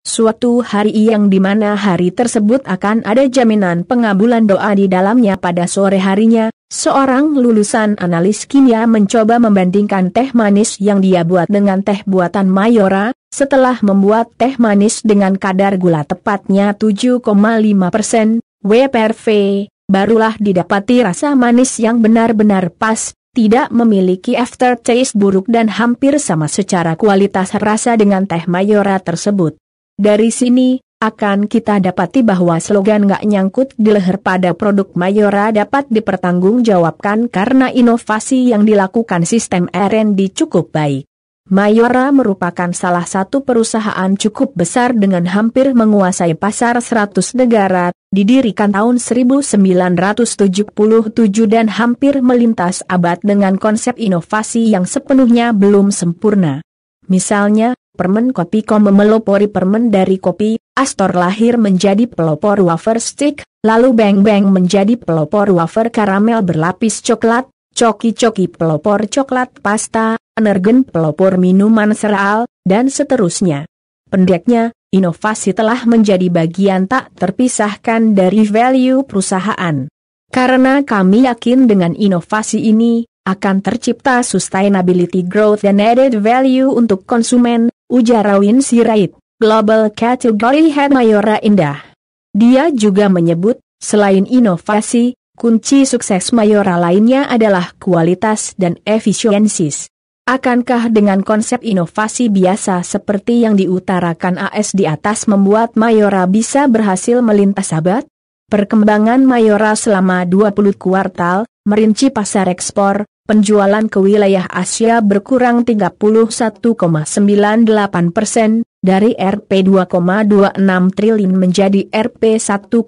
Suatu hari yang dimana hari tersebut akan ada jaminan pengabulan doa di dalamnya. Pada sore harinya, seorang lulusan analis kimia mencoba membandingkan teh manis yang dia buat dengan teh buatan Mayora. Setelah membuat teh manis dengan kadar gula tepatnya 7,5% W/V, barulah didapati rasa manis yang benar-benar pas, tidak memiliki aftertaste buruk dan hampir sama secara kualitas rasa dengan teh Mayora tersebut. Dari sini, akan kita dapati bahwa slogan "nggak nyangkut di leher" pada produk Mayora dapat dipertanggungjawabkan karena inovasi yang dilakukan sistem R&D cukup baik. Mayora merupakan salah satu perusahaan cukup besar dengan hampir menguasai pasar 100 negara, didirikan tahun 1977 dan hampir melintas abad dengan konsep inovasi yang sepenuhnya belum sempurna. Misalnya, permen kopi melopori permen dari kopi, Astor lahir menjadi pelopor wafer stick, lalu Bang Bang menjadi pelopor wafer karamel berlapis coklat, Coki-Coki pelopor coklat pasta, Energen pelopor minuman sereal, dan seterusnya. Pendeknya, inovasi telah menjadi bagian tak terpisahkan dari value perusahaan. Karena kami yakin dengan inovasi ini, akan tercipta sustainability growth dan added value untuk konsumen, ujar Win Sirait, Global Category Head Mayora Indah. Dia juga menyebut, selain inovasi, kunci sukses Mayora lainnya adalah kualitas dan efisiensi. Akankah dengan konsep inovasi biasa seperti yang diutarakan AS di atas membuat Mayora bisa berhasil melintas abad? Perkembangan Mayora selama 20 kuartal, merinci pasar ekspor, penjualan ke wilayah Asia berkurang 31,98%, dari Rp 2,26 triliun menjadi Rp 1,54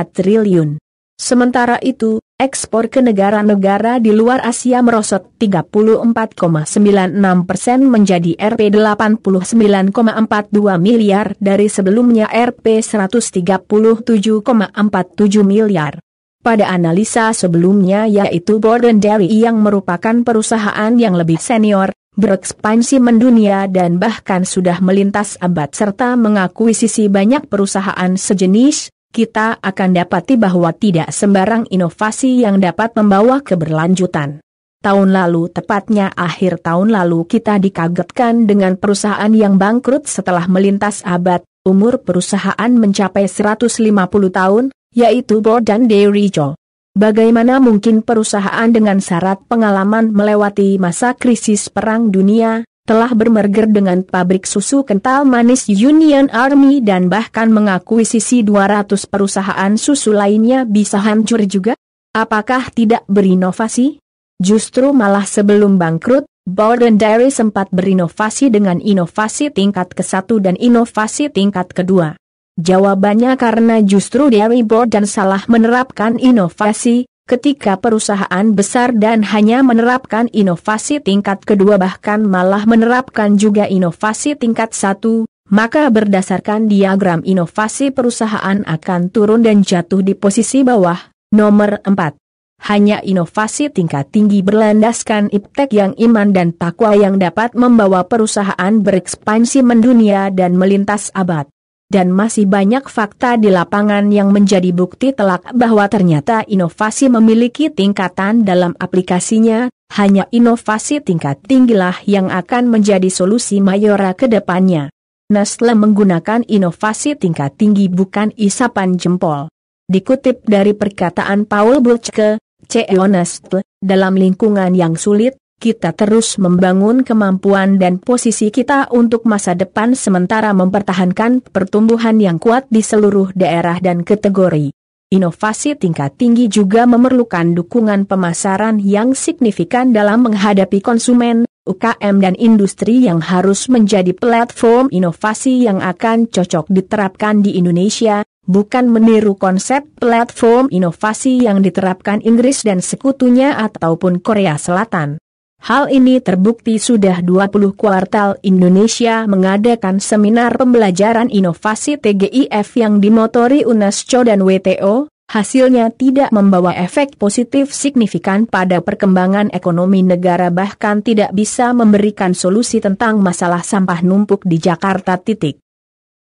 triliun. Sementara itu, ekspor ke negara-negara di luar Asia merosot 34,96% menjadi Rp 89,42 miliar dari sebelumnya Rp 137,47 miliar. Pada analisa sebelumnya yaitu Borden Dairy yang merupakan perusahaan yang lebih senior, berekspansi mendunia dan bahkan sudah melintas abad serta mengakuisisi banyak perusahaan sejenis, kita akan dapati bahwa tidak sembarang inovasi yang dapat membawa keberlanjutan. Tahun lalu, tepatnya akhir tahun lalu, kita dikagetkan dengan perusahaan yang bangkrut setelah melintas abad, umur perusahaan mencapai 150 tahun, yaitu Borden Dairy Co. Bagaimana mungkin perusahaan dengan syarat pengalaman melewati masa krisis Perang Dunia, telah bermerger dengan pabrik susu kental manis Union Army dan bahkan mengakuisisi 200 perusahaan susu lainnya bisa hancur juga? Apakah tidak berinovasi? Justru malah sebelum bangkrut, Borden Dairy sempat berinovasi dengan inovasi tingkat ke-1 dan inovasi tingkat kedua. Jawabannya karena justru Dairy Borden salah menerapkan inovasi, ketika perusahaan besar dan hanya menerapkan inovasi tingkat kedua bahkan malah menerapkan juga inovasi tingkat 1, maka berdasarkan diagram inovasi perusahaan akan turun dan jatuh di posisi bawah, nomor 4. Hanya inovasi tingkat tinggi berlandaskan iptek yang iman dan takwa yang dapat membawa perusahaan berekspansi mendunia dan melintas abad. Dan masih banyak fakta di lapangan yang menjadi bukti telak bahwa ternyata inovasi memiliki tingkatan dalam aplikasinya, hanya inovasi tingkat tinggilah yang akan menjadi solusi Mayora ke depannya. Nestle menggunakan inovasi tingkat tinggi bukan isapan jempol. Dikutip dari perkataan Paul Bulcke, CEO Nestle, dalam lingkungan yang sulit, kita terus membangun kemampuan dan posisi kita untuk masa depan sementara mempertahankan pertumbuhan yang kuat di seluruh daerah dan kategori. Inovasi tingkat tinggi juga memerlukan dukungan pemasaran yang signifikan dalam menghadapi konsumen, UKM dan industri yang harus menjadi platform inovasi yang akan cocok diterapkan di Indonesia, bukan meniru konsep platform inovasi yang diterapkan Inggris dan sekutunya ataupun Korea Selatan. Hal ini terbukti sudah 20 kuartal Indonesia mengadakan seminar pembelajaran inovasi TGIF yang dimotori UNESCO dan WTO, hasilnya tidak membawa efek positif signifikan pada perkembangan ekonomi negara bahkan tidak bisa memberikan solusi tentang masalah sampah numpuk di Jakarta.